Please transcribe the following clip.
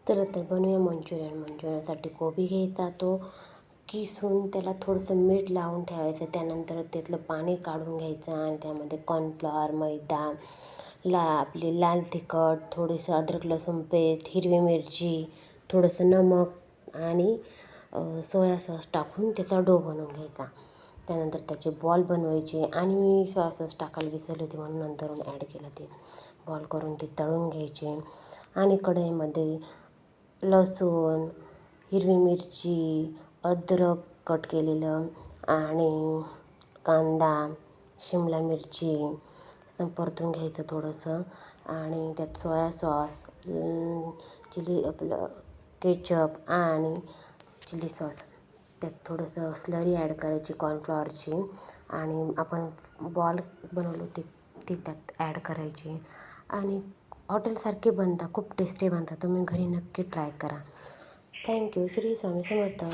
चला तर बनवूया मंचुरियन. मंचुरियनसाठी कोबी घ्यायचा, तो किसून त्याला थोडंसं मीठ लावून ठेवायचं. त्यानंतर त्यातलं पाणी काढून घ्यायचं आणि त्यामध्ये कॉर्नफ्लॉवर, मैदा, आपली लाल तिखट, थोडंसं अद्रक लसूण पेस्ट, हिरवी मिरची, थोडंसं नमक आणि सोया सॉस टाकून त्याचा डो बनवून घ्यायचा. त्यानंतर त्याचे बॉल बनवायचे आणि मी सोया सॉस टाकायला विसरले होते म्हणून नंतरून ॲड केलं. ते बॉल करून ते तळून घ्यायचे आणि कढईमध्ये लसूण, हिरवी मिरची, अद्रक कट केलेलं आणि कांदा, शिमला मिरची असं परतून घ्यायचं थोडंसं आणि त्यात सोया सॉस, चिली आपलं केचप आणि चिली सॉस, त्यात थोडंसं स्लरी ॲड करायची कॉर्नफ्लॉवरची आणि आपण बॉल बनवलं ती त्यात ॲड करायची आणि हॉटेलसारखे बनतात. खूप टेस्टी बनतात. तुम्ही घरी नक्की ट्राय करा. थँक्यू. श्री स्वामी समर्थ.